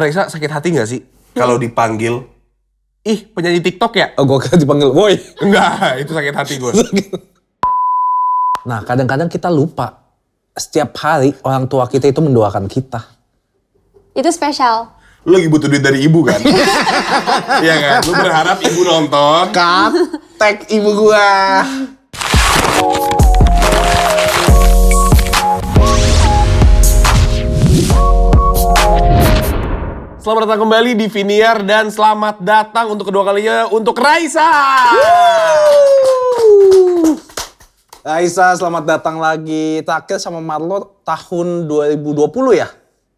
Raisa sakit hati gak sih kalau dipanggil, ih penyanyi TikTok ya? Oh, gue kira dipanggil boy. Enggak, itu sakit hati gue. Nah, kadang-kadang kita lupa. Setiap hari orang tua kita itu mendoakan kita. Itu spesial. Lu lagi butuh duit dari ibu kan? Iya kan? Lu berharap ibu nonton. Tag ibu gua. Selamat datang kembali di Viniar dan selamat datang untuk kedua kalinya untuk Raisa. Raisa, selamat datang lagi. Terakhir sama Marlo tahun 2020 ya?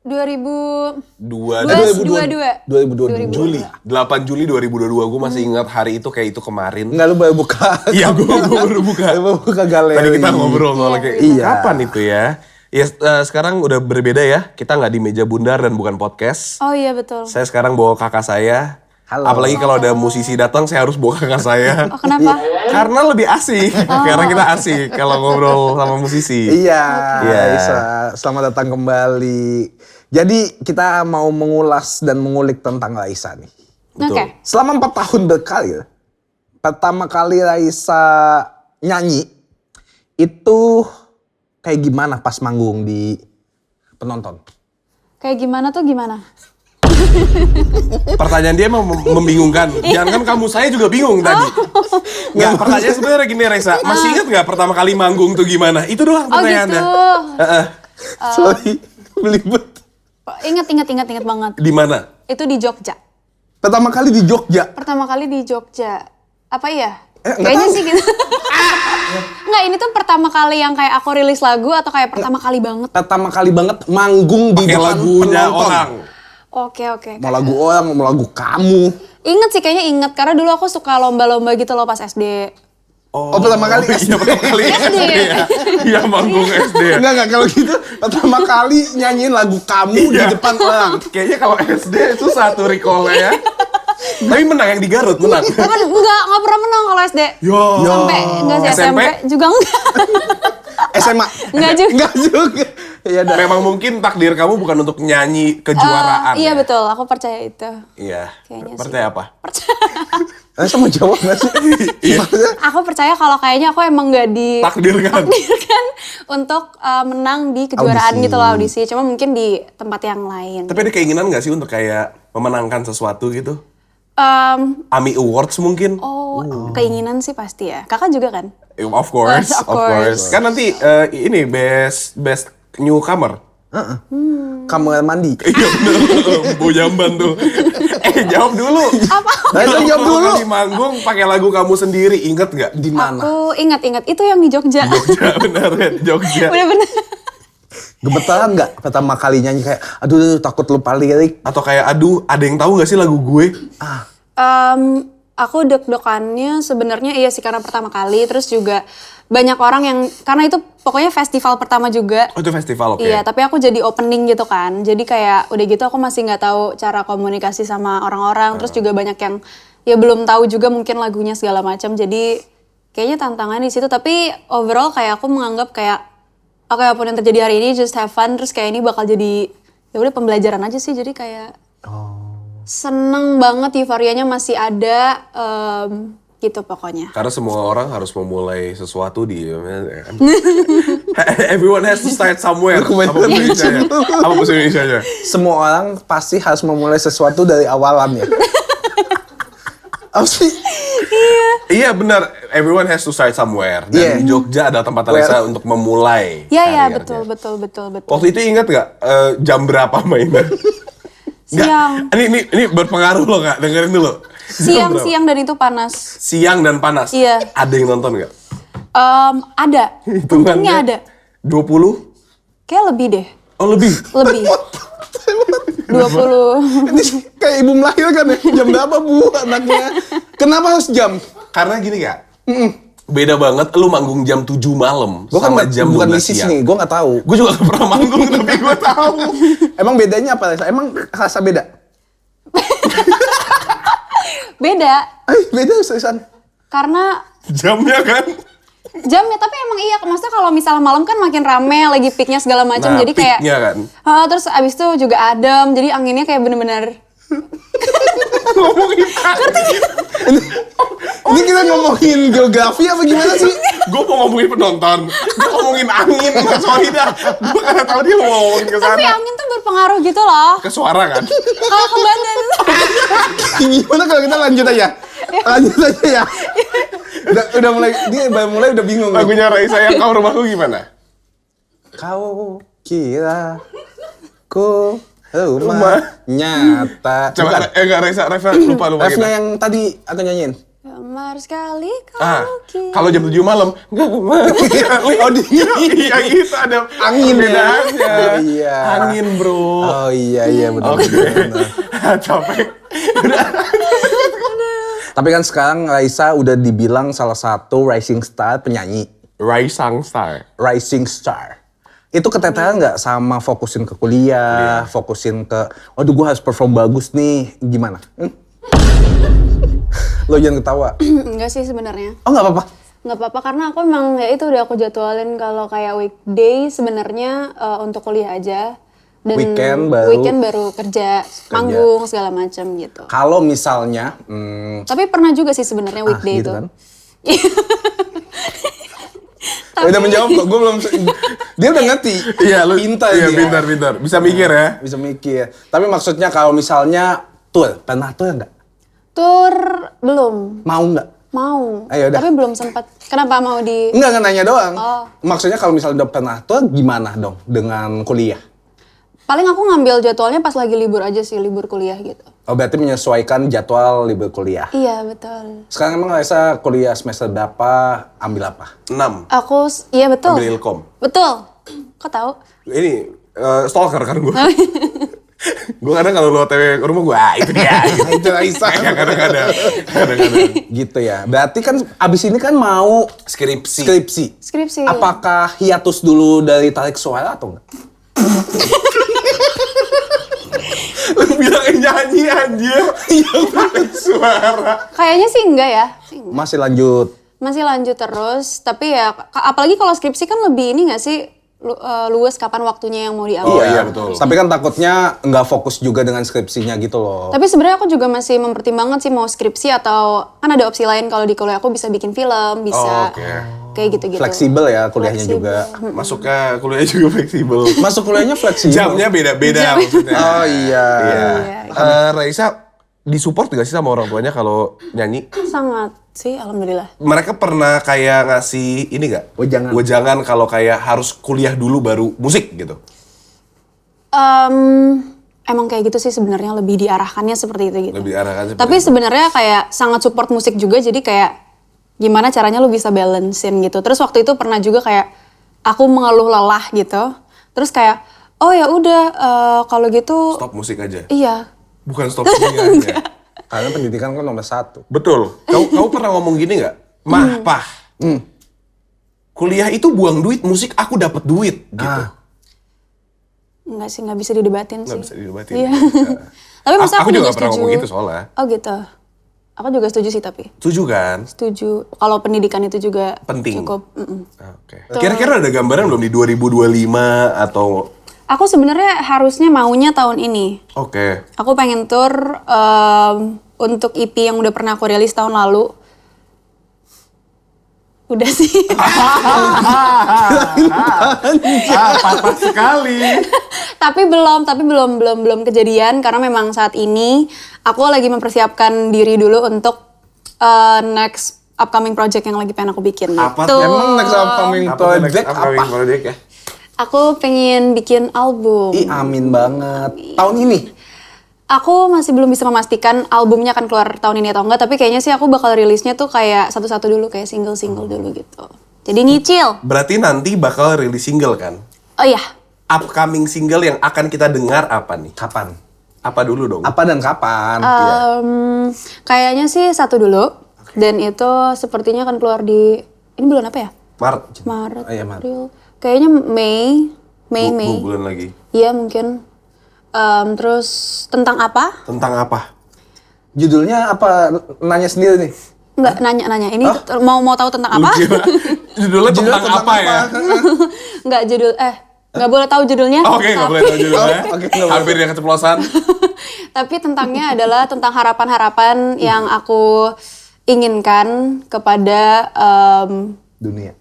2022. 2022. Juli. 8 Juli 2022. Gue masih ingat hari itu kayak itu kemarin. Enggak, lu baru buka. Iya, gue baru buka. Lu baru buka galeri. Tadi kita ngobrol soal kayak Iya. kapan itu ya? Ya sekarang udah berbeda ya. Kita nggak di meja bundar dan bukan podcast. Oh iya betul. Saya sekarang bawa kakak saya. Halo. Apalagi kalau ada musisi datang, saya harus bawa kakak saya. Oh kenapa? Karena lebih asik. Karena kita asik kalau ngobrol sama musisi. Iya, Iya. Raisa. Selamat datang kembali. Jadi kita mau mengulas dan mengulik tentang Raisa nih. Betul. Oke. Selama 4 tahun berkarir, pertama kali Raisa nyanyi, itu kayak gimana pas manggung di penonton? Kayak gimana tuh gimana? Pertanyaan dia emang membingungkan. Jangan kan kamu, saya juga bingung tadi. Nggak, pertanyaan sebenarnya gini Raisa. Masih ingat nggak pertama kali manggung tuh gimana? Itu doang Oh pertanyaannya. gitu. Sorry, belibet. Ingat banget. Di mana? Itu di Jogja. Pertama kali di Jogja. Pertama kali di Jogja. Apa ya? Nggak Kayaknya tahu. sih gitu. Enggak, ini tuh pertama kali yang kayak aku rilis lagu atau kayak pertama kali banget? Pertama kali banget manggung di Pakai depan lagunya penonton. orang. Oke. Mau lagu orang, mau lagu kamu. Ingat sih, kayaknya inget. Karena dulu aku suka lomba-lomba gitu loh pas SD. Oh, pertama kali Iya, pertama kali SD ya. Iya, manggung SD ya. Enggak, kalau gitu pertama kali nyanyiin lagu kamu di Iya. depan orang. Kayaknya kalau SD itu satu recall ya. Tapi menang yang di Garut, menang. Enggak pernah menang kalau SD. Yo. Sampai enggak sih SMP? SMP juga enggak. SMA. Enggak juga. Enggak juga. Iya dah. Memang mungkin takdir kamu bukan untuk nyanyi kejuaraan. Iya ya? betul, aku percaya itu. Iya. Kayaknya Percaya apa? Raisa mau jawab gak sih? Iya. Maksudnya, Aku percaya kalau kayaknya aku emang nggak Takdirkan. ditakdirkan untuk menang di kejuaraan Audisi. gitu loh, audisi. Cuma mungkin di tempat yang lain. Tapi ada keinginan gak sih untuk kayak memenangkan sesuatu gitu? Em, AMI Awards mungkin? Keinginan sih pasti ya. Kakak juga kan? Of course, Of course. Kan nanti ini best newcomer. kamar mandi. Iya bener, Bu Jamban tuh. Jawab dulu. Raisa jawab dulu. Di manggung pakai lagu kamu sendiri, inget nggak? Di mana? Aku ingat itu yang di Jogja. Jogja, bener ya, Jogja. Bener-bener. Gemetaran nggak pertama kali nyanyi kayak aduh takut lupa lirik. Atau kayak, aduh, ada yang tahu nggak sih lagu gue? Aku deg-degannya sebenarnya iya sih karena pertama kali, terus juga banyak orang yang karena itu pokoknya festival pertama juga. Oh itu festival, oke. Iya, tapi aku jadi opening gitu kan. Jadi kayak udah gitu aku masih nggak tahu cara komunikasi sama orang-orang. Terus juga banyak yang ya belum tahu juga mungkin lagunya segala macam. Jadi kayaknya tantangan di situ. Tapi overall kayak aku menganggap kayak oke, apapun yang terjadi hari ini just have fun. Terus kayak ini bakal jadi ya udah pembelajaran aja sih. Jadi kayak seneng banget, euforianya masih ada. Gitu pokoknya. Karena semua orang harus memulai sesuatu di... Everyone has to start somewhere. Apa bahasa Indonesianya? Apa bahasa Indonesianya? Semua orang pasti harus memulai sesuatu dari awalan ya. Apa sih? Iya benar, everyone has to start somewhere. Dan Iya. di Jogja ada tempat Raisa untuk memulai Iya karirnya. betul. Waktu itu ingat nggak jam berapa mainnya? Siang. Ini berpengaruh loh Kak, dengerin dulu. Jam berapa? Siang dan itu panas. Siang dan panas? Iya. Ada yang nonton nggak? Ada. Untungnya ada. 20? Kayak lebih deh. Oh lebih? Lebih. 20. Ini kayak ibu melahirkan ya. Jam berapa bu anaknya? Kenapa harus jam? Karena gini Kak, beda banget lu manggung jam 7 malam Gue kan sama jam bukan 12 misis siang. nih, gue nggak tahu. Gue juga gak pernah manggung tapi gue tahu. Emang bedanya apa Raisa? Emang rasa beda? Beda. Beda Raisan. Karena Jamnya kan? Jamnya, tapi emang iya, maksudnya kalau misalnya malam kan makin rame, lagi peaknya segala macam, Nah, jadi kayak peaknya kan. terus abis itu juga adem, jadi anginnya kayak bener-bener Ngomongin angin. Ini kita ngomongin geografi apa gimana sih? Gue mau ngomongin penonton, gue ngomongin angin, sorry dah. Gue karena tahu dia mau ngomongin ke tapi sana. angin tuh berpengaruh gitu loh. Ke suara kan? Kalau ke badan Gimana kalau kita lanjut aja? Lanjut aja ya. Udah mulai, dia mulai udah bingung. Lagunya Raisa yang Kau Rumahku gimana? Kau kira ku rumah nyata. Coba, enggak Raisa, lupa Refnya kita. yang tadi aku nyanyiin. Gemar sekali Ah, kalau kira. kalau jam 7 malam, gemar sekali. Oh, Iya itu ada Angin ya? perbedaannya. Oh, iya. Angin bro. Oh iya benar. Oke. Capek. Tapi kan sekarang Raisa udah dibilang salah satu rising star penyanyi. Rising Star. Rising star. Itu keteteran nggak sama fokusin ke kuliah, fokusin ke, waduh gue harus perform bagus nih, gimana? Lo jangan ketawa. Enggak sih sebenarnya. Oh nggak apa-apa. Nggak apa-apa karena aku emang ya itu udah aku jadwalin kalau kayak weekday sebenarnya untuk kuliah aja dan Weekend baru kerja, manggung segala macam gitu. Kalau misalnya, Tapi pernah juga sih sebenarnya weekday gitu itu. kan? Udah menjawab kok, gue belum. Dia udah ngerti. Iya lu. Pintar Iya dia. pintar. Bisa mikir ya. Bisa mikir. Tapi maksudnya kalau misalnya tour, pernah tour nggak? Tur belum Mau nggak? mau, Ayo, udah. tapi belum sempat. Kenapa mau di? Enggak nanya doang. Oh. Maksudnya kalau misalnya udah pernah tour, gimana dong dengan kuliah? Paling aku ngambil jadwalnya pas lagi libur aja sih, libur kuliah gitu. Oh berarti menyesuaikan jadwal libur kuliah. Iya betul. Sekarang emang Raisa kuliah semester berapa, ambil apa? 6. Iya betul. Ambil Ilkom. Betul. Kok tahu? Ini stalker kan gue. Gue kadang kalau lo otw ke rumah gue, itu dia. Itu Raisa. Kadang-kadang. Gitu ya. Berarti kan abis ini kan mau Skripsi. Skripsi. Apakah hiatus dulu dari tarik suara atau enggak? Lu bilang nyanyi anjir. Yang pakai suara. Kayaknya sih enggak ya. Masih lanjut. Masih lanjut terus, tapi ya apalagi kalau skripsi kan lebih ini nggak sih luas kapan waktunya yang mau diambil. Oh, iya, betul. Tapi kan takutnya nggak fokus juga dengan skripsinya gitu loh. Tapi sebenarnya aku juga masih mempertimbangkan sih mau skripsi atau kan ada opsi lain kalau di kuliah aku bisa bikin film, bisa Oh, oke. kayak gitu-gitu. Fleksibel ya kuliahnya Fleksibel. juga. Masuk ke kuliah juga fleksibel. Masuk kuliahnya fleksibel. Jamnya beda-beda Jam. maksudnya. Oh iya. Raisa disupport gak sih sama orang tuanya kalau nyanyi? Sangat sih, alhamdulillah. Mereka pernah kayak ngasih ini gak? Wejangan. Wejangan kalau kayak harus kuliah dulu baru musik gitu. Emang kayak gitu sih sebenarnya lebih diarahkannya seperti itu gitu. Lebih arahkan seperti Tapi itu. sebenarnya kayak sangat support musik juga, jadi kayak gimana caranya lu bisa balancein gitu. Terus waktu itu pernah juga kayak aku mengeluh lelah gitu. Terus kayak oh ya udah kalau gitu Stop musik aja. iya. Bukan stop kuliahnya. Karena pendidikan kan nomor 1. Betul. Kau pernah ngomong gini nggak? Mah, pah. Kuliah itu buang duit, musik aku dapat duit gitu. Enggak sih, nggak bisa didebatin Nggak sih. bisa didebatin. Iya. Tapi masa Aku aku juga juga pernah setuju. ngomong gitu soalnya. Oh gitu. Aku juga setuju sih tapi. Setuju kan? Setuju. Kalau pendidikan itu juga Penting. cukup. Oke. Kira-kira ada gambaran belum di 2025 atau Aku sebenarnya harusnya maunya tahun ini. oke. Aku pengen tour untuk EP yang udah pernah aku rilis tahun lalu. Udah sih. Patah sekali. tapi belum kejadian karena memang saat ini aku lagi mempersiapkan diri dulu untuk next upcoming project yang lagi pengen aku bikin. Apa gitu. tuh? Emang next upcoming project apa? Project ya? Aku pengen bikin album. Ih amin banget. Tahun ini? Aku masih belum bisa memastikan albumnya akan keluar tahun ini atau enggak, tapi kayaknya sih aku bakal rilisnya tuh kayak satu-satu dulu, kayak single-single dulu gitu. Jadi nyicil. Berarti nanti bakal rilis single kan? Oh iya, Upcoming single yang akan kita dengar apa nih? Kapan? Apa dulu dong? Apa dan kapan? Iya. kayaknya sih satu dulu. Dan itu sepertinya akan keluar di, ini bulan apa ya? Maret. Maret, Oh iya, Maret. April. Kayaknya Mei. 2 bulan lagi. Iya mungkin. Terus tentang apa? Tentang apa? Judulnya apa? Nanya sendiri nih. Enggak, nanya-nanya. Ini mau tahu tentang Lu apa? kira Judulnya tentang apa ya? Nggak judul, nggak boleh tahu judulnya. Oke, nggak boleh tahu judulnya. Oke, nggak boleh. Hampir dia keceplosan. Tapi tentangnya adalah tentang harapan-harapan yang aku inginkan kepada Dunia.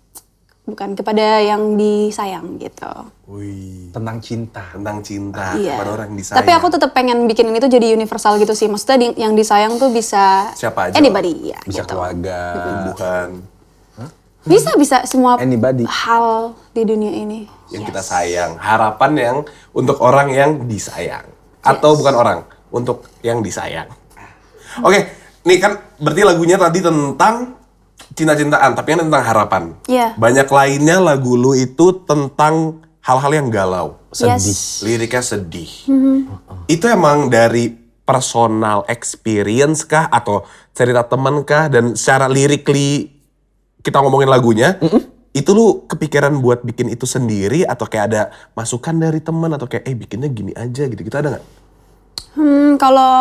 bukan kepada yang disayang gitu. Wih, Tentang cinta. tentang cinta Iya. kepada orang yang disayang. Tapi aku tetap pengen bikin ini tuh jadi universal gitu sih. Maksudnya yang disayang tuh bisa Siapa aja? anybody ya Bisa gitu. keluarga. tumbuhan Bisa semua Anybody. hal di dunia ini. yang kita sayang, harapan yang untuk orang yang disayang atau bukan orang, untuk yang disayang. Oke, nih kan berarti lagunya tadi tentang cinta-cintaan, tapi kan tentang harapan. Iya. Banyak lainnya lagu lu itu tentang hal-hal yang galau. Sedih. Yes. Liriknya sedih. Itu emang dari personal experience kah atau cerita temen kah, dan secara lirikly kita ngomongin lagunya, itu lu kepikiran buat bikin itu sendiri atau kayak ada masukan dari temen atau kayak bikinnya gini aja gitu ada nggak? Kalau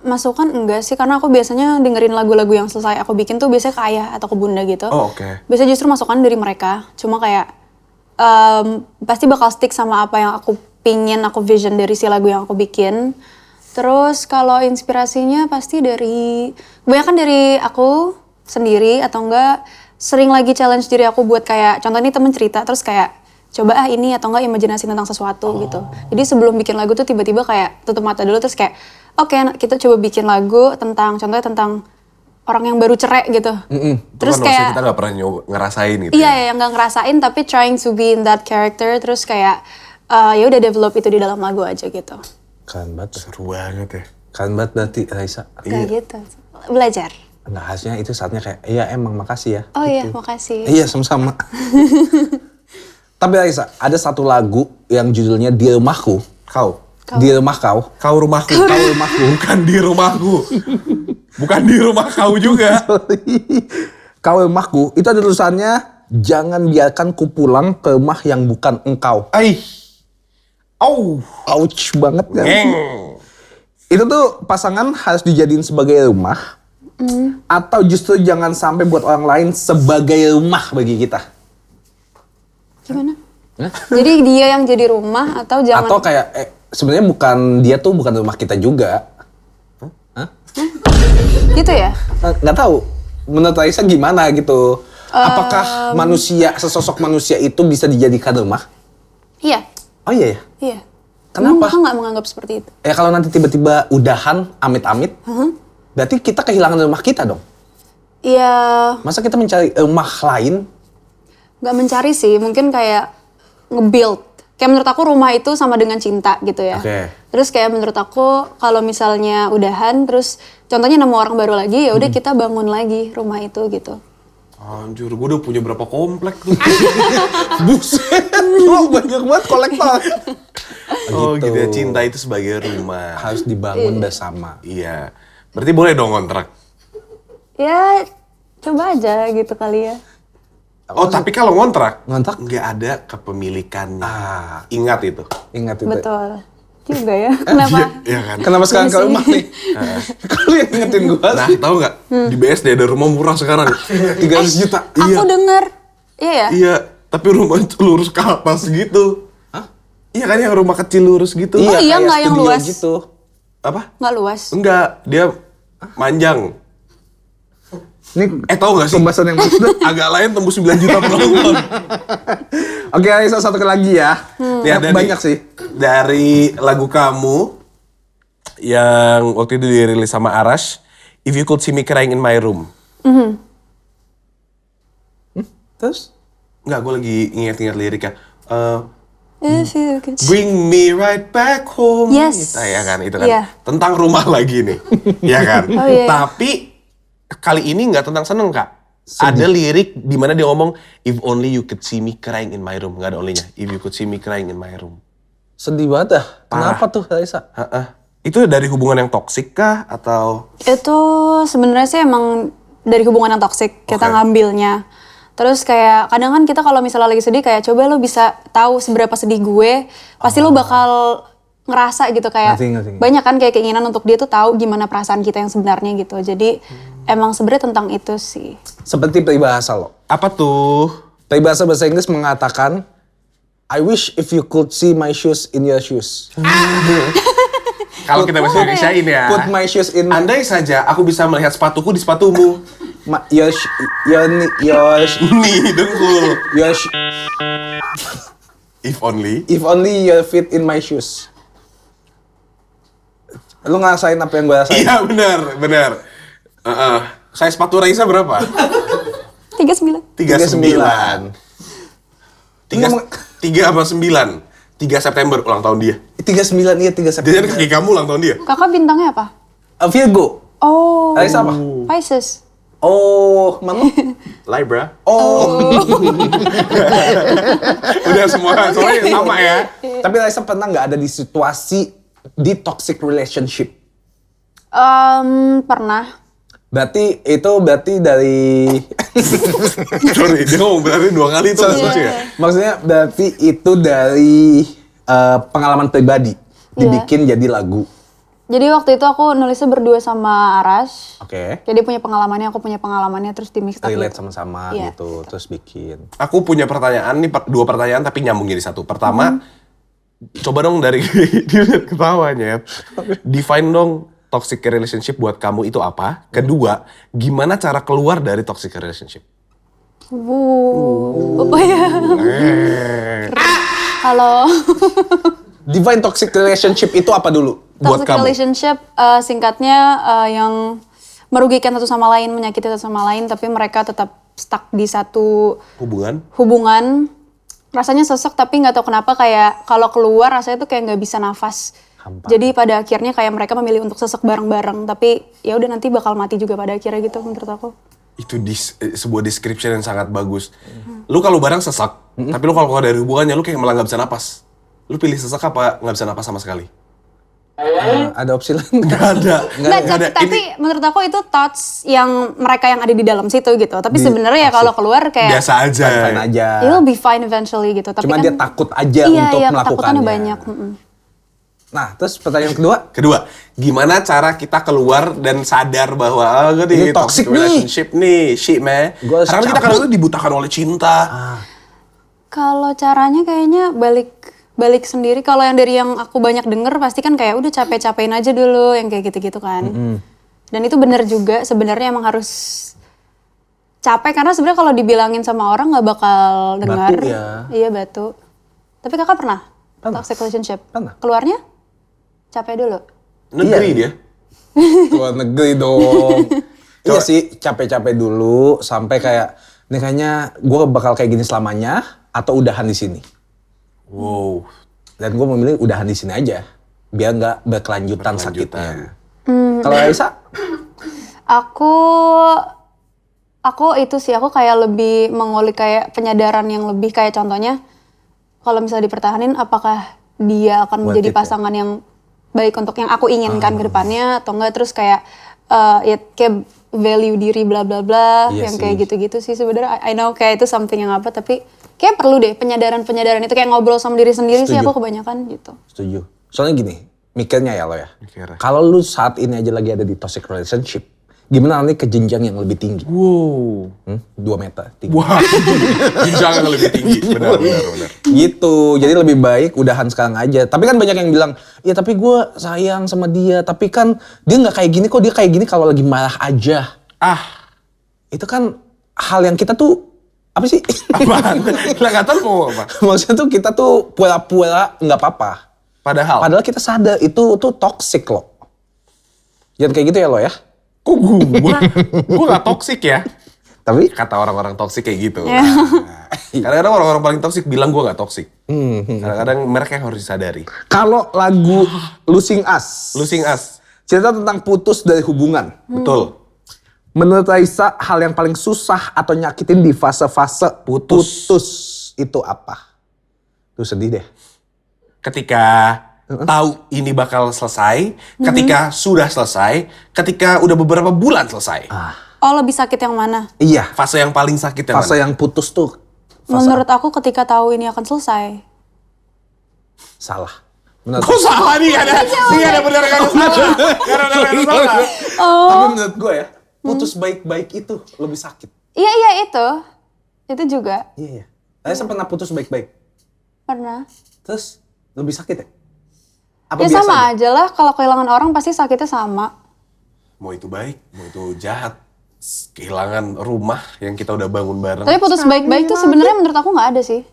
masukan enggak sih, karena aku biasanya dengerin lagu-lagu yang selesai aku bikin tuh biasanya ke ayah atau ke bunda gitu. Oh, oke. Biasanya justru masukan dari mereka. Cuma kayak pasti bakal stick sama apa yang aku pingin, aku vision dari si lagu yang aku bikin. Terus kalau inspirasinya pasti kebanyakan dari aku sendiri atau enggak sering lagi challenge diri aku buat kayak contoh ini temen cerita terus kayak coba ini atau enggak imajinasi tentang sesuatu gitu. Jadi sebelum bikin lagu tuh tiba-tiba kayak tutup mata dulu terus kayak oke, kita coba bikin lagu contohnya tentang orang yang baru cerai gitu. Terus Terus kan kayak kita nggak pernah ngerasain gitu. iya yang nggak ngerasain tapi trying to be in that character terus kayak ya udah develop itu di dalam lagu aja gitu. Keren banget. Seru banget ya. Keren banget berarti Raisa. Kayak gitu. Belajar. Nah hasilnya itu saatnya kayak, iya emang makasih ya. Oh iya, makasih. Iya sama-sama. Tapi Raisa, ada satu lagu yang judulnya Di Rumahku. Kau Di rumah kau. Kau rumahku. Kau rumahku. Bukan di rumahku. Bukan di rumah kau juga. Kau rumahku, itu ada tulisannya, jangan biarkan ku pulang ke rumah yang bukan engkau. Ouch banget kan? Ngeng. Itu tuh pasangan harus dijadiin sebagai rumah. Atau justru jangan sampai buat orang lain sebagai rumah bagi kita. Gimana? Jadi dia yang jadi rumah atau jangan? Atau kayak sebenarnya bukan rumah kita juga. Gitu ya? Nggak tahu. Menurut Raisa gimana gitu? Apakah sesosok manusia itu bisa dijadikan rumah? Iya. Oh iya ya? Iya. Kenapa? Aku nggak menganggap seperti itu. Ya kalau nanti tiba-tiba udahan, amit-amit, berarti kita kehilangan rumah kita dong. Iya, Masa kita mencari rumah lain? nggak mencari sih. Mungkin kayak nge-build. Kayak menurut aku rumah itu sama dengan cinta gitu ya. Oke. Terus kayak menurut aku kalau misalnya udahan, terus contohnya nemu orang baru lagi, ya udah kita bangun lagi rumah itu gitu. Anjir, gue udah punya berapa komplek tuh. Buset, lo banyak banget kolektor. Oh gitu ya, cinta itu sebagai rumah. Harus dibangun bersama. Iya. Berarti boleh dong kontrak. Ya coba aja gitu kali ya. Oh tapi kalau ngontrak Ngontrak? nggak ada kepemilikannya. Ingat itu. Ingat itu. Betul. Juga ya. Kenapa? Iya kan. Kenapa sekarang ke Iya sih. rumah nih? Kalau yang ingetin gue Nah tahu nggak di BSD ada rumah murah sekarang. 300 juta. Iya. Aku denger. Iya ya? Iya. Tapi rumah itu lurus ke atas gitu. Hah? Iya kan yang rumah kecil lurus gitu. iya, kayak nggak yang studio luas. gitu. Apa? Nggak luas. Enggak, dia manjang. Ini Tahu nggak sih? pembahasan yang maksudnya. Agak lain tembus 9 juta penonton. Oke, Raisa satu lagi ya. Ya, Banyak sih. Dari lagu kamu yang waktu itu dirilis sama Arash, If You Could See Me Crying in My Room. Terus? Enggak, gue lagi ingat-ingat liriknya. If you could see- Bring me right back home. Yes. Nah, ya kan, itu kan. Iya. Tentang rumah lagi nih. Ya kan? Oh, iya. Tapi kali ini nggak tentang seneng, Kak. Ada lirik di mana dia ngomong, If only you could see me crying in my room. Nggak ada only-nya. If you could see me crying in my room. Sedih banget dah. Parah. Kenapa tuh Raisa? Itu dari hubungan yang toksik kah? Atau... Itu sebenarnya sih emang dari hubungan yang toksik kita Oke. ngambilnya. Terus kayak kadang kan kita kalau misalnya lagi sedih kayak coba lo bisa tahu seberapa sedih gue, pasti lo bakal ngerasa gitu kayak Ngerti. banyak kan kayak keinginan untuk dia tuh tahu gimana perasaan kita yang sebenarnya gitu. Jadi emang sebenarnya tentang itu sih. Seperti peribahasa lo. Apa tuh? Tapi bahasa Inggris mengatakan, I wish if you could see my shoes in your shoes. Kalau kita bahasa Indonesiain ya. Put my shoes in my... Andai saja aku bisa melihat sepatuku di sepatumu. Your Nih, dengkul. If only. If only your feet in my shoes. Lu ngerasain apa yang gue rasain? Iya benar. Saya sepatu Raisa berapa? 39. 39. 3 apa 9? 3 September ulang tahun dia. 39, iya 3 September. Jadi kaki kamu ulang tahun dia. Kakak bintangnya apa? Virgo. Oh. Raisa apa? Pisces. Oh, Mama? Libra. Oh. Udah semua soalnya sama ya. Tapi Raisa pernah nggak ada di situasi di toxic relationship? Pernah. Berarti dari Sorry, dia ngomong berarti 2 kali itu lucu ya. maksudnya berarti itu dari pengalaman pribadi dibikin jadi lagu. Jadi waktu itu aku nulisnya berdua sama Aras. Oke. Jadi punya pengalamannya, aku punya pengalamannya, terus di mix up Relate gitu. sama-sama Iya. gitu, terus bikin. Aku punya pertanyaan nih, 2 pertanyaan tapi nyambung jadi satu. Pertama, coba dong dari dia ketawanya. Define dong toxic relationship buat kamu itu apa? Kedua, gimana cara keluar dari toxic relationship? Apa ya? Halo. Define toxic relationship itu apa dulu? Buat Toxic kamu. relationship singkatnya yang merugikan satu sama lain, menyakiti satu sama lain, tapi mereka tetap stuck di satu hubungan. Rasanya sesek tapi nggak tahu kenapa kayak kalau keluar rasanya tuh kayak nggak bisa nafas. Hampa. Jadi pada akhirnya kayak mereka memilih untuk sesek bareng-bareng, tapi ya udah nanti bakal mati juga pada akhirnya gitu menurut aku. Itu sebuah description yang sangat bagus. Lu kalau bareng sesak, tapi lu kalau keluar dari hubungannya lu kayak malah nggak bisa napas. Lu pilih sesak apa nggak bisa napas sama sekali? Ada opsi lain? Nggak ada. Tapi menurut aku itu thoughts yang mereka yang ada di dalam situ gitu. Tapi sebenarnya ya kalau keluar kayak Biasa aja. Fine aja. it'll be fine eventually gitu. Tapi Cuman kan, dia takut aja iya, untuk iya, melakukannya. takutannya banyak. Nah, terus pertanyaan kedua? Kedua, gimana cara kita keluar dan sadar bahwa gue di Ini toxic nih. relationship nih, shit man. Gua harus Karena kita cabut. kadang-kadang dibutakan oleh cinta. Kalau caranya kayaknya balik sendiri. Kalau yang dari yang aku banyak denger pasti kan kayak udah capek-capekin aja dulu yang kayak gitu-gitu kan. Dan itu bener juga sebenarnya emang harus capek karena sebenarnya kalau dibilangin sama orang nggak bakal dengar. Batu ya. Iya batu. Tapi kakak pernah? Pernah. Toxic relationship? Pernah. Keluarnya? Capek dulu? Negeri Iya. dia. Keluar negeri dong. Iya sih, capek-capek dulu sampai kayak ini kayaknya gue bakal kayak gini selamanya atau udahan di sini. Wow. Dan gue memilih udahan di sini aja biar nggak berkelanjutan sakitnya. Kalau Aisyah? Aku itu sih, aku kayak lebih mengulik kayak penyadaran yang lebih kayak contohnya kalau misalnya dipertahanin apakah dia akan menjadi Worth it ya? pasangan yang baik untuk yang aku inginkan ke depannya atau enggak, terus kayak ya kayak value diri bla bla bla Iya yang sih. kayak gitu-gitu sih sebenarnya. I know kayak itu something yang apa, tapi kayak perlu deh penyadaran itu kayak ngobrol sama diri sendiri sih Setuju. aku kebanyakan gitu. Setuju. Soalnya gini, mikirnya ya lo ya. Mikirnya. Kalau lu saat ini aja lagi ada di toxic relationship, gimana nanti ke jenjang yang lebih tinggi? Wow. 2 meter tinggi. Wah. Jenjang yang lebih tinggi. Benar. Gitu, jadi lebih baik udahan sekarang aja. Tapi kan banyak yang bilang, ya tapi gue sayang sama dia, tapi kan dia nggak kayak gini kok, dia kayak gini kalau lagi marah aja. Itu kan hal yang kita tuh, apa sih? Apaan? Nggak tahu mau apa. Maksudnya tuh kita tuh pura-pura nggak apa-apa. Padahal Kita sadar itu tuh toxic loh. Jangan kayak gitu ya lo ya. kok gue gak toxic ya. Tapi Kata orang-orang toxic kayak gitu. Kadang-kadang orang-orang paling toxic bilang gue gak toxic. Kadang-kadang mereka yang harus disadari. kalau lagu Losing Us, Losing Us. cerita tentang putus dari hubungan. Betul. Menurut Raisa, hal yang paling susah atau nyakitin di fase-fase putus itu apa? Tuh sedih deh. Ketika tahu ini bakal selesai, ketika sudah selesai, ketika udah beberapa bulan selesai. Oh lebih sakit yang mana? Iya, Fase yang paling sakit yang fase mana? yang putus tuh Menurut aku ketika tahu ini akan selesai. salah. Menurut Kok salah nih? Gak ada benar gak ada salah. Gak ada benar gak ada salah. Tapi menurut gue ya, putus baik-baik itu lebih sakit. Iya itu. Itu juga Iya, iya. Raisa pernah putus baik-baik. pernah. Terus lebih sakit ya? Apa Ya biasa sama aja lah, kalau kehilangan orang pasti sakitnya sama. Mau itu baik, mau itu jahat. Kehilangan rumah yang kita udah bangun bareng. Tapi putus baik-baik tuh sebenarnya menurut aku nggak ada sih.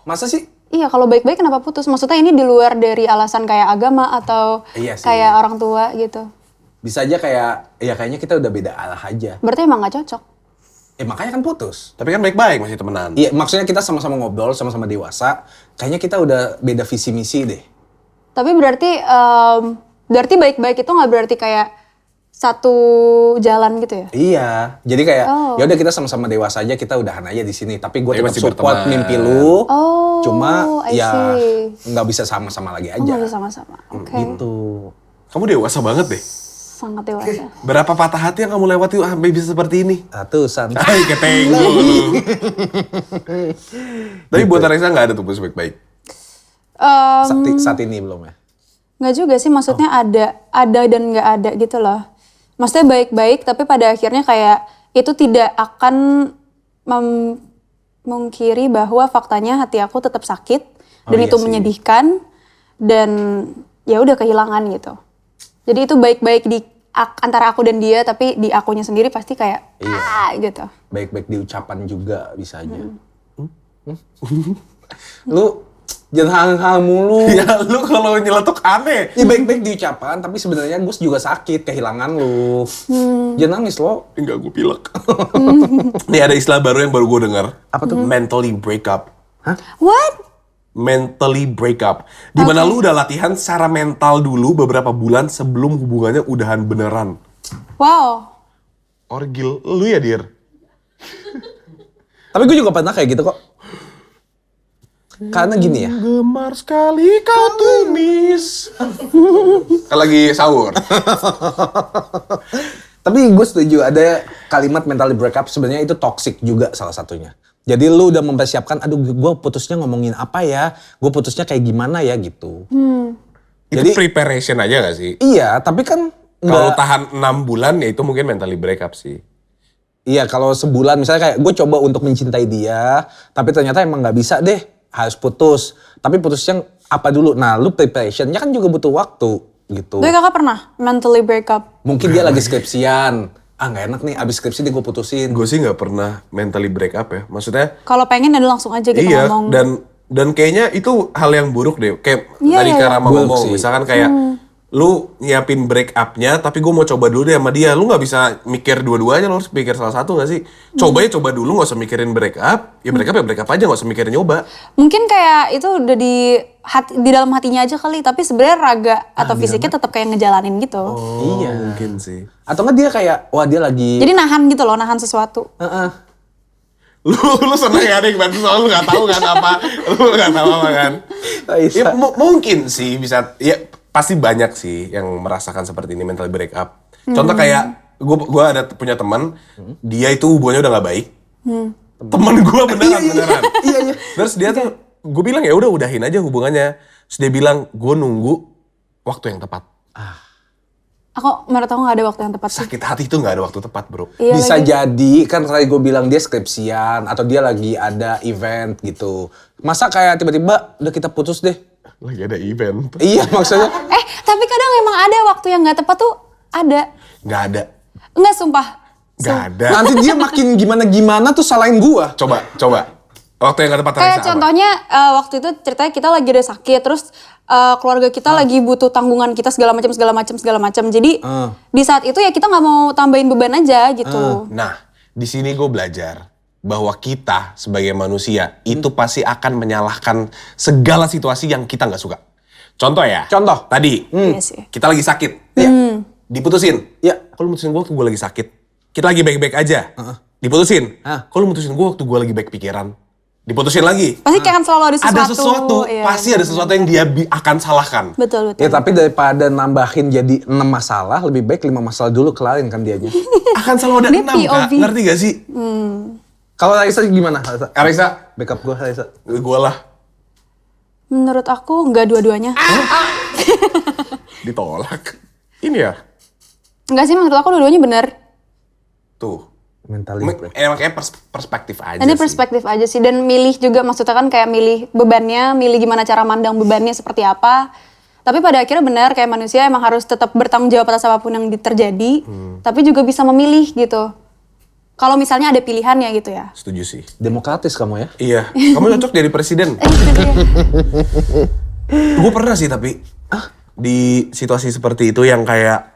Masa sih? Iya, kalau baik-baik kenapa putus? Maksudnya ini di luar dari alasan kayak agama atau Iya sih. kayak orang tua gitu. Bisa aja kayak, ya kayaknya kita udah beda arah aja. Berarti emang nggak cocok. Makanya kan putus. Tapi kan baik-baik masih temenan. Iya, maksudnya kita sama-sama ngobrol, sama-sama dewasa. Kayaknya kita udah beda visi misi deh. Tapi berarti baik-baik itu nggak berarti kayak satu jalan gitu ya? Iya, jadi kayak Oh. ya udah kita sama-sama dewasa aja, kita udahan aja di sini. Tapi gue Tapi tetap masih support berteman. mimpi lu. Oh, Cuma I ya see. nggak bisa sama-sama lagi Oh, aja. nggak bisa sama-sama. Oke. Gitu. Kamu dewasa banget deh. Sangat dewasa. Berapa patah hati yang kamu lewati sampai bisa seperti ini? Ratusan. Hai, ketenggu lu. Tapi buat Raisa nggak ada tuh putus baik-baik. Saat ini belum ya? Nggak juga sih, maksudnya ada dan nggak ada gitu loh. Maksudnya baik-baik, tapi pada akhirnya kayak itu tidak akan mengkiri bahwa faktanya hati aku tetap sakit dan iya itu sih. menyedihkan dan ya udah kehilangan gitu. Jadi itu baik-baik di antara aku dan dia, tapi di akunya sendiri pasti kayak gitu. Baik-baik di ucapan juga bisa aja. Lu jangan hal mulu. Ya lu kalau nyeletuk aneh. Ya baik-baik di ucapan, tapi sebenarnya gue juga sakit kehilangan lu. Jangan nangis lo. Enggak, gue pilek. Nih ada istilah baru yang baru gue dengar. Apa tuh? Mentally break up. What? Mentally break up. Dimana lu udah latihan secara mental dulu beberapa bulan sebelum hubungannya udahan beneran. Wow. Orgil, lu ya Dir? Tapi gue juga pernah kayak gitu kok. Karena gini ya. Gemar sekali kau tumis. Kan lagi sahur. Tapi gue setuju ada kalimat mentally break up sebenarnya itu toxic juga salah satunya. Jadi lu udah mempersiapkan, aduh gue putusnya ngomongin apa ya, gue putusnya kayak gimana ya gitu. Itu Jadi- preparation aja gak sih? Iya, tapi kan Kalau nggak- tahan 6 bulan ya itu mungkin mentally break up sih. Iya, kalau sebulan misalnya kayak gue coba untuk mencintai dia, tapi ternyata emang nggak bisa deh, harus putus. Tapi putusnya apa dulu? Nah, lu preparationnya kan juga butuh waktu gitu. Tapi kakak pernah mentally break up? Mungkin dia lagi skripsian. Nggak enak nih, abis skripsi dia gue putusin. Gue sih nggak pernah mentally break up ya. Maksudnya Kalau pengen ya langsung aja gitu iya ngomong. dan kayaknya itu hal yang buruk deh. Kayak Iya, tadi iya, Karama Buruk ngomong, sih. misalkan kayak lu nyiapin break up-nya, tapi gue mau coba dulu deh sama dia. Lu nggak bisa mikir dua-duanya, lu harus pikir salah satu nggak sih? Coba ya coba dulu, nggak usah mikirin break up. Ya break up aja, nggak usah mikirin nyoba. Mungkin kayak itu udah di dalam hatinya aja kali, tapi sebenarnya raga atau fisiknya tetap kayak ngejalanin gitu. Iya. Mungkin sih. Atau nggak dia kayak, wah dia lagi... Jadi nahan gitu loh, nahan sesuatu. Heeh. Lu seneng ya nih, berarti soalnya lu nggak tahu kan apa, lu nggak tahu apa kan? Bisa. Ya, mungkin sih bisa, ya pasti banyak sih yang merasakan seperti ini mental break up. Contoh kayak gue ada punya teman, dia itu hubungannya udah nggak baik. Temen gue beneran. Iya. Terus dia tuh, gue bilang ya udah udahin aja hubungannya. Terus dia bilang gue nunggu waktu yang tepat. Menurut aku gak ada waktu yang tepat sih. Sakit hati itu nggak ada waktu tepat bro. Iya Bisa lagi. jadi, kan tadi gue bilang dia skripsian, atau dia lagi ada event gitu. Masa kayak tiba-tiba, udah kita putus deh. Lagi ada event. Iya maksudnya. Tapi kadang emang ada waktu yang gak tepat tuh ada. Nggak ada. Enggak, sumpah. Nggak ada. Nanti dia makin gimana-gimana tuh salahin gua. Coba. Waktu yang nggak tepat Kayak Raisa apa? contohnya waktu itu ceritanya kita lagi ada sakit, terus keluarga kita lagi butuh tanggungan kita segala macam. Jadi di saat itu ya kita nggak mau tambahin beban aja gitu. Nah, di sini gue belajar bahwa kita sebagai manusia itu pasti akan menyalahkan segala situasi yang kita nggak suka. Contoh ya. Contoh. Tadi Iya sih. kita lagi sakit, diputusin. Ya. Kalau mutusin gue waktu gue lagi sakit, kita lagi baik-baik aja, diputusin. Kalau mutusin gue waktu gue lagi baik pikiran, diputusin lagi. Pasti kayak akan selalu ada sesuatu. Ada sesuatu, Iya, pasti ada sesuatu yang dia akan salahkan. Betul. Ya tapi daripada nambahin jadi 6 masalah, lebih baik 5 masalah dulu kelarin kan dianya. Akan selalu ada Ini 6 Kak, POV. ngerti gak sih? Kalau Raisa gimana? Raisa? Raisa, Backup gue Raisa. gue lah Menurut aku nggak dua-duanya. ditolak. Ini ya, Enggak sih, menurut aku dua-duanya benar. tuh. Mentally break. Emang kayak perspektif aja Ini sih. perspektif aja sih, dan milih juga, maksudnya kan kayak milih bebannya, milih gimana cara mandang bebannya seperti apa. Tapi pada akhirnya benar, kayak manusia emang harus tetap bertanggung jawab atas apapun yang terjadi, tapi juga bisa memilih gitu. Kalau misalnya ada pilihannya gitu ya. Setuju sih. Demokratis kamu ya? Iya, kamu cocok jadi presiden. Itu dia. Gue pernah sih tapi di situasi seperti itu yang kayak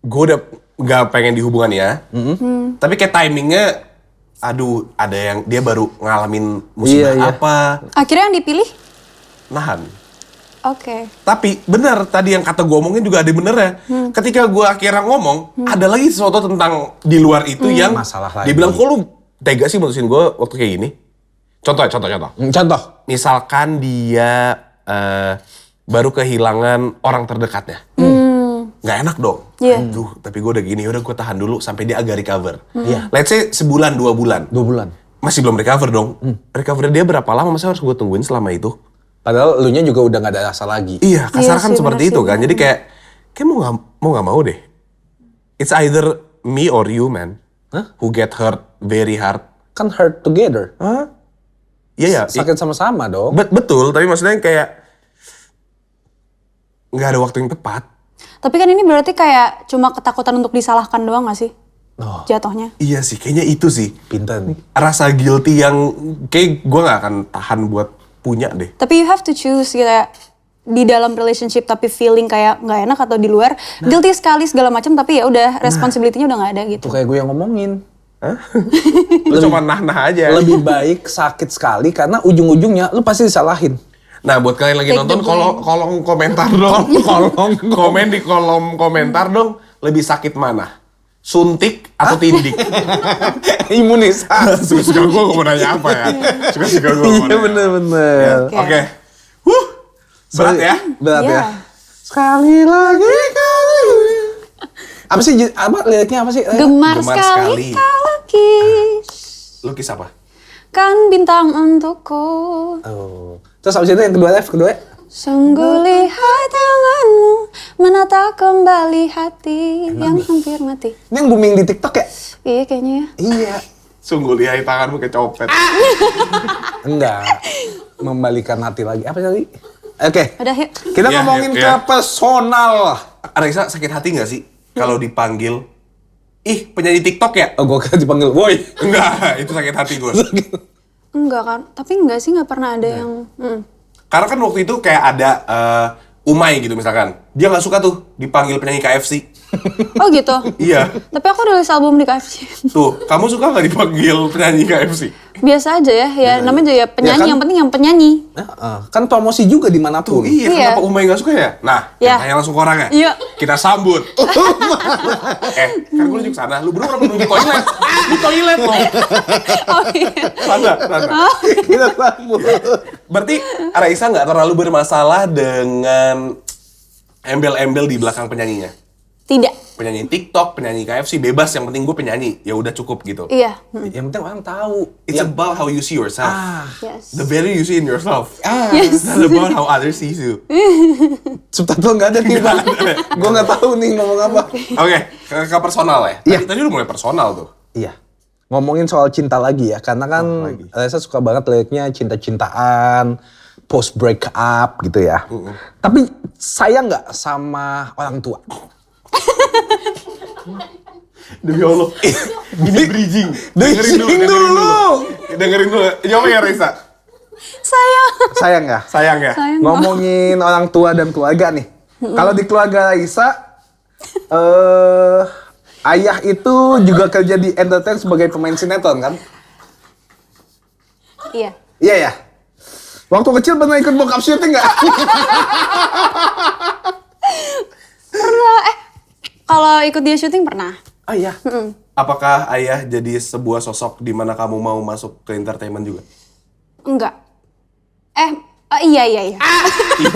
gue udah nggak pengen di hubungan ya, tapi kayak timingnya, aduh ada yang dia baru ngalamin musibah Iya. apa, Akhirnya yang dipilih? nahan. Oke. Tapi benar tadi yang kata gue omongin juga ada benernya. Ketika gue akhirnya ngomong, ada lagi sesuatu tentang di luar itu yang Masalah lagi. dia bilang, kok lu tega sih mutusin gue waktu kayak gini. Contoh. Contoh. Misalkan dia baru kehilangan orang terdekatnya. Nggak enak dong. Iya. Aduh, tapi gue udah gini, udah gue tahan dulu sampai dia agak recover. Iya. Let's say sebulan, 2 bulan. 2 bulan. Masih belum recover dong. Recover dia berapa lama, masa harus gue tungguin selama itu? Padahal elunya juga udah gak ada rasa lagi. Iya, kasar Iya kan sih, seperti bener itu sih, kan. Jadi kayak mau nggak mau deh. It's either me or you, man. Hah? Who get hurt very hard. Kan hurt together. Hah? Iya ya. Sakit sama-sama dong. Betul, tapi maksudnya kayak nggak ada waktu yang tepat. Tapi kan ini berarti kayak cuma ketakutan untuk disalahkan doang gak sih? Oh, Jatuhnya. Iya sih, kayaknya itu sih. pintar nih. Rasa guilty yang kayak gue nggak akan tahan buat punya deh. Tapi you have to choose kayak di dalam relationship tapi feeling kayak nggak enak atau di luar guilty sekali segala macam, tapi ya udah responsibility-nya udah nggak ada gitu. Tuh kayak gue yang ngomongin. Lu cuma nah-nah aja. Lebih baik sakit sekali karena ujung-ujungnya lu pasti disalahin. Nah, buat kalian lagi Take nonton, the blame. kolom komentar dong. Komen di kolom komentar dong, lebih sakit mana? Suntik atau tindik? Imunisasi. Suka-suka gue mau nanya apa ya? Suka-suka gue mau Iya nanya. bener-bener. Oke. Berat ya? Berat Iya. ya. Sekali lagi kali. Apa sih apa liriknya apa sih? Gemar Gemar sekali. sekali kau lukis Lukis apa? kan bintang untukku. Oh. Terus abis itu yang kedua. Sungguh lihai tanganmu menata kembali hati yang hampir mati. Ini yang booming di TikTok ya? Iya kayaknya ya. Iya. Sungguh lihai tanganmu kecopet. Enggak. Membalikan hati lagi. Apa tadi? Oke. Udah yuk. Kita Iya, ngomongin iya. ke personal. Raisa sakit hati nggak sih kalau dipanggil? Ih, penyanyi TikTok ya? Oh, gue kira dipanggil, woi. Enggak, itu sakit hati gue. Enggak kan? Tapi enggak sih, nggak pernah ada yang. Karena kan waktu itu kayak ada Umay gitu misalkan. Dia nggak suka tuh dipanggil penyanyi KFC. Oh gitu. Iya. Tapi aku udah rilis album di KFC. Tuh, kamu suka nggak dipanggil penyanyi KFC? Biasa aja ya. Ya namanya juga ya penyanyi. Ya kan? Yang penting yang penyanyi. Kan promosi juga dimanapun. Iya, Iya. kenapa Umay nggak suka ya? Nah, Iya. tanya langsung ke orangnya. Iya. Kita sambut. Kan gue nunjuk sana. Lu berdua pernah di toilet. Di toilet loh. Oh iya. Sana. Kita sambut. Berarti Raisa nggak terlalu bermasalah dengan embel-embel di belakang penyanyinya? Tidak. Penyanyi TikTok, penyanyi KFC, bebas. Yang penting gue penyanyi. Ya udah cukup gitu. Iya. Yang penting orang tahu. It's about how you see yourself. Yes. The value you see in yourself. Yes. It's not about how others see you. Subtitle nggak ada nih, Bang. Gue nggak tahu nih ngomong apa. Oke, ke personal ya. Iya. Tadi udah mulai personal tuh. Iya. Ngomongin soal cinta lagi ya, karena kan Raisa suka banget liriknya cinta-cintaan, post break up gitu ya. Tapi sayang nggak sama orang tua? Demi Allah. Ini bridging. Dengerin dulu. Dengerin dulu. Coba ya Raisa. Sayang. Sayang nggak? Sayang ya? Sayang. Ngomongin orang tua dan keluarga nih. Kalau di keluarga Raisa, ayah itu juga kerja di entertain sebagai pemain sinetron kan? Iya. Iya ya. Waktu kecil pernah ikut bokap syuting nggak? Pernah. Kalau ikut dia syuting pernah. Oh iya. Apakah ayah jadi sebuah sosok di mana kamu mau masuk ke entertainment juga? Enggak. Iya. Iya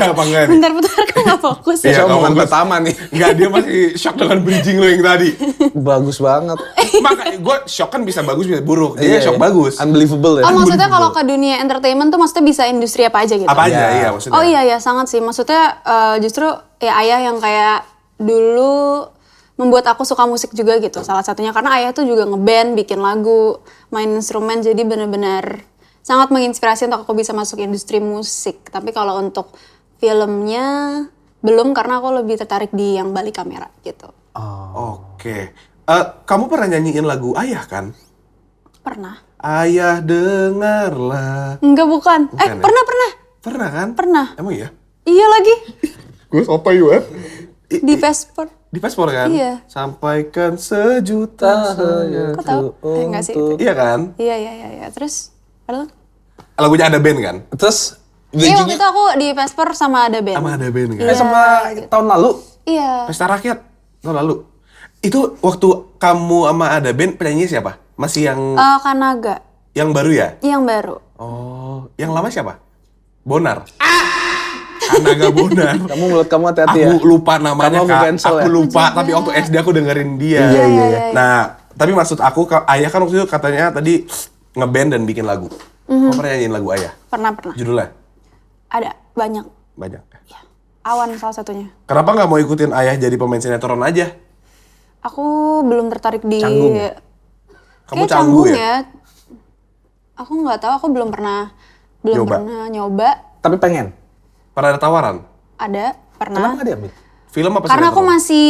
apa enggak nih? Bentar-bentar kan nggak fokus Iya, ya. Saya omongan bagus. pertama nih. Enggak, dia masih shock dengan bridging lo yang tadi. Bagus banget. Makanya gue shock kan bisa bagus bisa buruk. Dia shock iya. bagus. Unbelievable ya. Oh maksudnya kalau ke dunia entertainment tuh maksudnya bisa industri apa aja gitu? Apa aja Iya. iya maksudnya. Oh iya sangat sih. Maksudnya justru ya ayah yang kayak dulu membuat aku suka musik juga gitu. Salah satunya karena ayah tuh juga ngeband, bikin lagu, main instrumen, jadi benar-benar sangat menginspirasi untuk aku bisa masuk industri musik. Tapi kalau untuk filmnya belum, karena aku lebih tertarik di yang balik kamera gitu. Oke. Kamu pernah nyanyiin lagu Ayah kan? Pernah? Ayah dengarlah. Enggak, bukan. Bukan ya? Pernah. Pernah kan? Pernah. Emang iya? Iya lagi. Gue sotoy banget. Di Vesper. Di paspor kan? Iya. Sampaikan sejuta Kok tahu? Enggak sih. Iya kan? Iya. Terus, padahal? Lagunya Ada Band kan? Terus Iya, waktu itu aku di Vesper sama ada band. Sama Ada Band kan? Iya. sama tahun lalu. Iya. Pesta Rakyat tahun lalu. Itu waktu kamu sama Ada Band penyanyi siapa? Masih yang Kanaga. yang baru ya? Yang baru. Oh, yang lama siapa? Bonar. Kanaga Bonar. Kamu mulut kamu hati-hati ya. Aku lupa namanya Kamu Kak. cancel Aku ya? lupa, tapi waktu SD aku dengerin dia. Iya. Nah, tapi maksud aku Ayah kan waktu itu katanya tadi ngeband dan bikin lagu. Kamu pernah nyanyiin lagu Ayah? Pernah. Judulnya? Ada, banyak. Banyak. Ya. Awan salah satunya. Kenapa nggak mau ikutin Ayah jadi pemain sinetron aja? Aku belum tertarik di... Canggung ya? Kamu Kayak canggung ya? Aku nggak tahu, aku belum pernah Nyoba? nyoba. Tapi pengen. Pernah ada tawaran? Ada, pernah. Kenapa nggak diambil? Film apa Karena aku sinetron? masih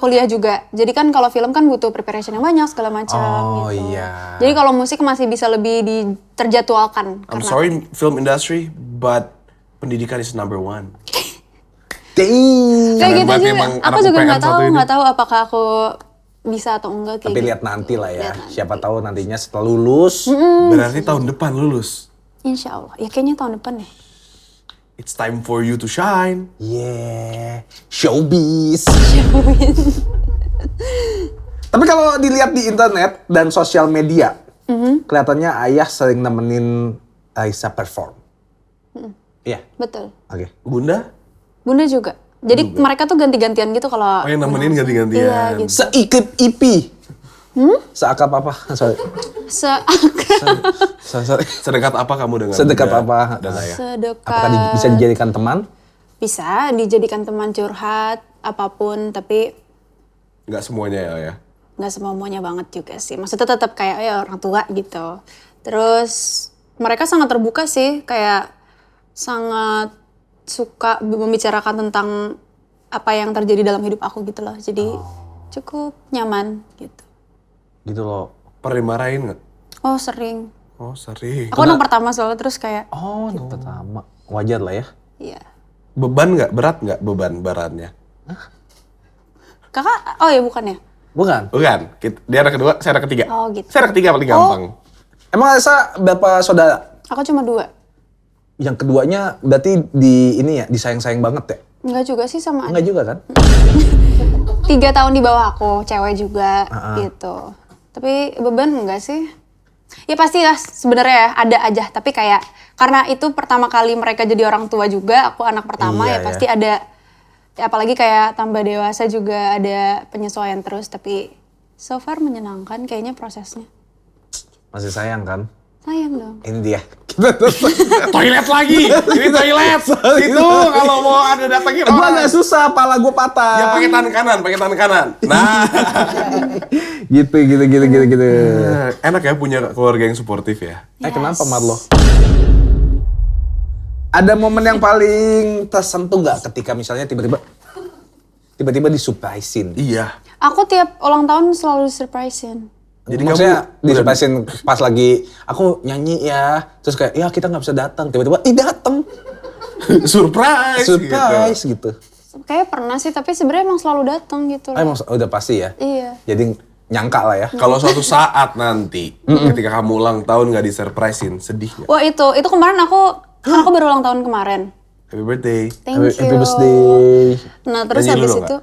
kuliah juga. Jadi kan kalau film kan butuh preparation yang banyak segala macam Oh, gitu. iya. Jadi kalau musik masih bisa lebih terjadwalkan. I'm sorry film industry, but pendidikan is number one. Ding. Kayak Keren gitu banget juga. emang Aku anak juga UPN nggak satu ini. tahu apakah aku bisa atau enggak kayak Tapi gitu. lihat nanti lah ya. Lihat nanti. Siapa tahu nantinya setelah lulus. Berarti tahun depan lulus. Insya Allah. Ya kayaknya tahun depan deh. It's time for you to shine. Yeah, showbiz. Tapi kalau dilihat di internet dan sosial media, kelihatannya Ayah sering nemenin Aisyah perform. Iya, Betul. oke. Bunda? Bunda juga. Jadi mereka tuh ganti-gantian gitu kalau... Oh, yang nemenin ganti-gantian. Iya gitu. Seikip IP. Seakap apa? Sorry. Sorry. Sedekat apa kamu dengan Sedekat Bunda apa? dan Ayah? Sedekat... Apakah bisa dijadikan teman? Bisa dijadikan teman curhat, apapun. Tapi Nggak semuanya ya? nggak semuanya banget juga sih. Maksudnya tetap kayak ya orang tua gitu. Terus mereka sangat terbuka sih. Kayak sangat suka membicarakan tentang apa yang terjadi dalam hidup aku gitu loh. Jadi cukup nyaman gitu. Gitu loh. Pernah dimarahin nggak? Oh sering. Oh sering. Aku anak pertama soalnya terus kayak, Oh, yang pertama. Wajar lah ya. iya. Beban nggak? Berat nggak bebannya? Kakak, oh ya bukan ya? Bukan. Bukan. Dia anak kedua, saya anak ketiga. Oh, gitu. Saya anak ketiga paling gampang. Emang Aisyah berapa saudara? Aku cuma 2. Yang keduanya berarti di ini ya, disayang-sayang banget ya? Enggak juga sih sama Enggak juga kan? 3 tahun di bawah aku, cewek juga gitu. Tapi beban enggak sih? Ya pasti lah sebenarnya ya, ada aja. Tapi kayak karena itu pertama kali mereka jadi orang tua juga, aku anak pertama Iya, ya pasti ada. Ya, apalagi kayak tambah dewasa juga ada penyesuaian terus. Tapi so far menyenangkan kayaknya prosesnya. Masih sayang kan? Sayang dong. Ini dia. Toilet lagi. Ini toilet. Itu kalau mau ada datangin Gue orang. agak susah, pala gue patah. Ya pakai tangan kanan. Nah. Gitu. Enak ya punya keluarga yang suportif ya. Kenapa Marlo? Ada momen yang paling tersentuh nggak ketika misalnya tiba-tiba disurprisein? Iya. Aku tiap ulang tahun selalu surprisein. Jadi Maksudnya kamu disurprisein pas lagi aku nyanyi ya, terus kayak ya kita nggak bisa datang, tiba-tiba datang, surprise gitu. Kayaknya pernah sih, tapi sebenarnya emang selalu datang gitu loh. Emang udah pasti ya. Iya. Jadi nyangka lah ya. Kalau suatu saat nanti ketika kamu ulang tahun nggak disurprisein, sedih nggak? Wah itu kemarin kan aku baru ulang tahun kemarin. Happy birthday. Thank you. Happy birthday. Nah terus Nyanyi habis dulu itu,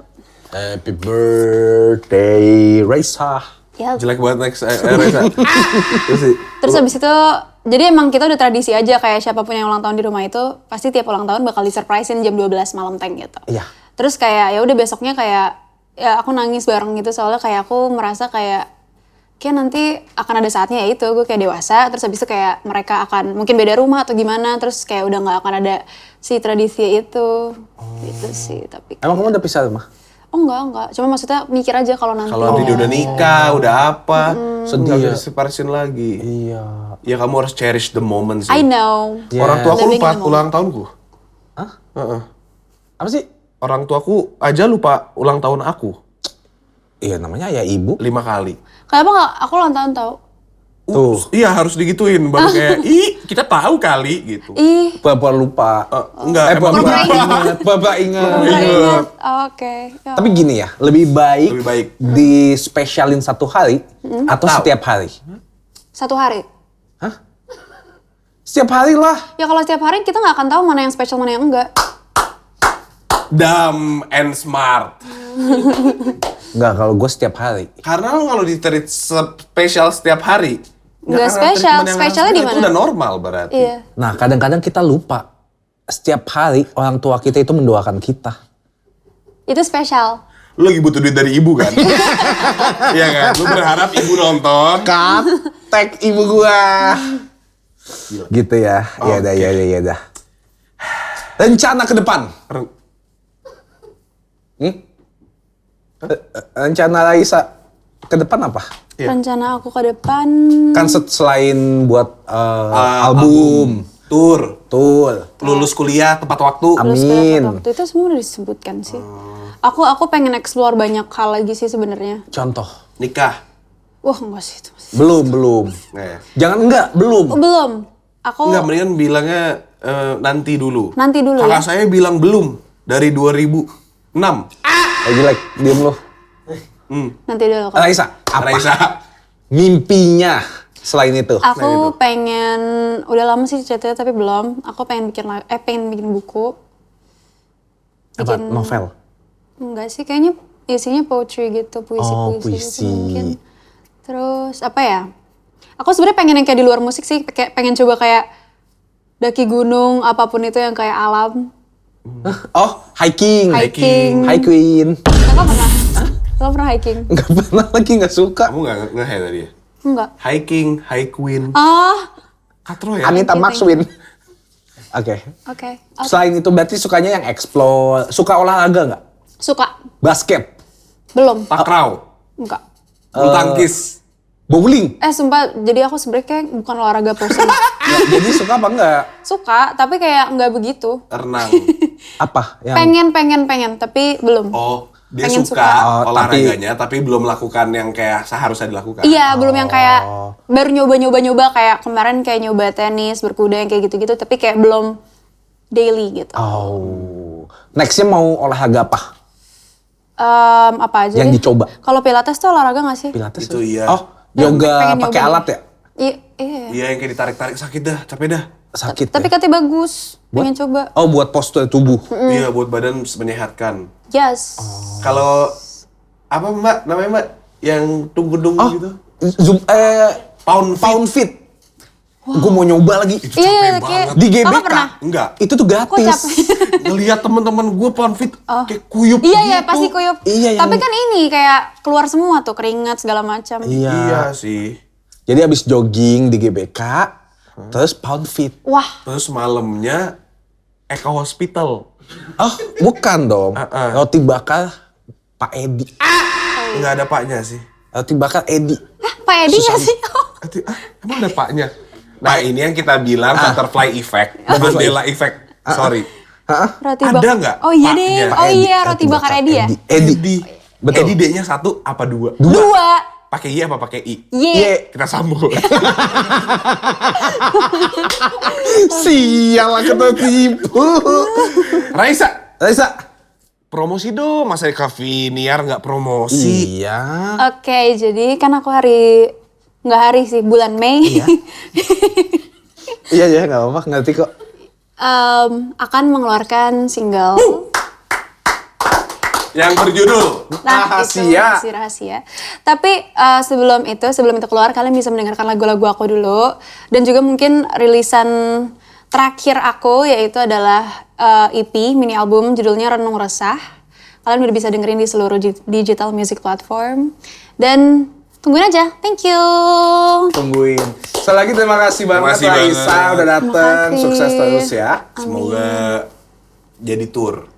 Happy birthday, Raisa. ya Jelek banget next Reza. Terus sih. terus habis itu, jadi emang kita udah tradisi aja kayak siapapun yang ulang tahun di rumah itu pasti tiap ulang tahun bakal disurprisein jam 12 malam teng gitu. Iya. Terus kayak ya udah besoknya kayak ya aku nangis bareng gitu soalnya kayak aku merasa kayak nanti akan ada saatnya ya itu gue kayak dewasa, terus habis itu kayak mereka akan mungkin beda rumah atau gimana, terus kayak udah nggak akan ada si tradisi itu gitu sih. Tapi Emang kamu udah pisah rumah? Oh enggak. Cuma maksudnya mikir aja kalau nanti. Kalau nanti dia udah nikah, udah apa, Sedih nggak ya. bisa separasin lagi. Iya. Ya kamu harus cherish the moment sih. I know. Yes. Orang tua aku Living lupa in the moment. ulang tahunku. Hah? Heeh. Apa sih? Orang tuaku aja lupa ulang tahun aku Iya namanya ya ibu. 5 kali. Kenapa nggak aku ulang tahun tahu? Tuh. Iya harus digituin baru kayak kita tahu kali gitu. Ih, Pura-pura lupa. Enggak, emang pura-pura lupa. ingat. Pura-pura ingat. nggak ingat. Oke. Ya. Tapi gini ya, lebih baik, Lebih baik. di spesialin satu hari atau setiap hari? 1 hari. Hah? Setiap hari lah. Ya kalau setiap hari kita nggak akan tahu mana yang spesial mana yang enggak. Dumb and smart. Enggak, kalau gue setiap hari. Karena lo kalau di-treat spesial setiap hari, Nggak akan ada spesial. treatment yang Spesialnya di Itu mana? udah normal berarti. Iya. Nah, kadang-kadang kita lupa. Setiap hari orang tua kita itu mendoakan kita. Itu spesial. Lu lagi butuh duit dari ibu kan? Iya kan? Lu berharap ibu nonton. Tag ibu gua. Gitu ya. Iya dah, ya dah. Rencana ke depan. Rencana Raisa ke depan apa? Iya. Rencana aku ke depan. Kan selain buat album, Tour. tour, Lulus kuliah tepat waktu. Terus amin. kayak waktu itu semua udah disebutkan sih. Aku pengen explore banyak hal lagi sih sebenarnya. Contoh. Nikah. Wah enggak sih itu. Belum. Nggak ya? Jangan enggak, belum. Oh, belum. Aku Enggak, mendingan bilangnya nanti dulu. Nanti dulu Kakak ya? saya bilang belum. Dari 2006. Lagi like, diem lo. nanti dulu kan. Raisa, apa Raisa. mimpinya selain itu? Aku pengen udah lama sih cita-cita tapi belum. Aku pengen bikin buku. Apa? Bikin- Novel? Enggak sih, kayaknya isinya poetry gitu, puisi-puisi puisi. gitu mungkin. Terus apa ya? Aku sebenarnya pengen yang kayak di luar musik sih, kayak pengen coba kayak daki gunung, apapun itu yang kayak alam. Oh, hiking. Hiking. Hi Queen. Kakak pernah? Kakak pernah hiking? Enggak pernah lagi, enggak suka. Kamu nggak nge tadi ya? Enggak. Hiking, high queen. Ah, Katro ya? Anita Thank you, Maxwin. Oke. oke. Selain itu berarti sukanya yang explore. Suka olahraga nggak? Suka? Basket? Belum? Takraw. Enggak. Bulu tangkis. Bowling? Sumpah, jadi aku sebenarnya kayak bukan olahraga person. Ya, jadi suka apa enggak? Suka, tapi kayak nggak begitu. Renang. Apa? Yang Pengen, tapi belum. Oh, dia Pengen suka, suka. Oh, olahraganya tapi belum melakukan yang kayak seharusnya dilakukan. Iya, belum yang kayak baru nyoba kayak kemarin kayak nyoba tenis, berkuda yang kayak gitu-gitu, tapi kayak belum daily gitu. Oh. Nextnya mau olahraga apa? Apa aja Yang deh. dicoba. Kalau pilates tuh olahraga gak sih? Pilates? Itu iya. Oh, yoga Pengen pakai nyoba. alat ya? Iya. Iya yang kayak ditarik-tarik sakit dah, capek dah. Sakit Tapi ya? katanya bagus. Pengen coba. Oh, buat postur tubuh. Iya buat badan menyehatkan. Yes. Kalau apa Mbak namanya Mbak yang gedung Oh, gitu? Zoom, Pound pound fit. Gue mau nyoba lagi. Itu Iya, capek kayak banget. Di GBK. Kakak pernah? Enggak. Itu tuh Kok gratis. capek? Ngelihat teman-teman gue pound fit kayak kuyup Iya, gitu. pasti kuyup. Iya, yang- Tapi kan ini kayak keluar semua tuh keringat segala macam. Iya. Iya sih. Jadi abis jogging di GBK, terus pound fit. Wah, Terus malamnya Eka Hospital. Oh, bukan dong. Roti bakar Pak Edi. Enggak ada paknya sih. Roti bakar Edi. Pak Edi nggak sih? Emang ada paknya? Nah ini yang kita bilang butterfly effect, Mandela effect. Sorry. Roti Ada bakar. nggak Oh iya paknya? deh. Oh iya, roti bakar Edi ya? Edi. Betul. Edi D-nya 1 apa 2? Dua. Pakai Y apa pakai I? Ye. Kita sambung. Sial aku tertipu. Raisa, Raisa. promosi dong. Masa Kaviniar nggak promosi? Iya. Oke, jadi kan aku nggak hari sih, bulan Mei. Iya, nggak apa-apa, ngerti kok. Akan mengeluarkan single. Yang berjudul Nah, itu Rahasia. masih rahasia. Tapi sebelum itu keluar, kalian bisa mendengarkan lagu-lagu aku dulu. Dan juga mungkin rilisan terakhir aku, yaitu adalah EP, mini album, judulnya Renung Resah. Kalian udah bisa dengerin di seluruh digital music platform. Dan tungguin aja. Thank you. Tungguin. Sekali lagi terima kasih banget kasih Raisa banget. udah datang. Terima kasih. Sukses terus ya. semoga jadi tour.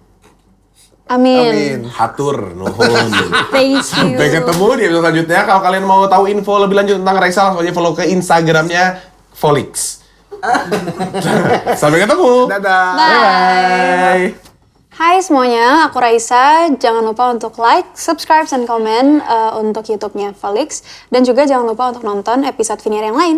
Amin. Hatur nuhun. Thank you. Sampai ketemu di episode selanjutnya. Kalau kalian mau tahu info lebih lanjut tentang Raisa, langsung aja follow ke Instagramnya Volix. Sampai ketemu. Dadah. Bye. Hai semuanya, aku Raisa. Jangan lupa untuk like, subscribe, dan komen untuk YouTube-nya Volix. Dan juga jangan lupa untuk nonton episode Viniar yang lain.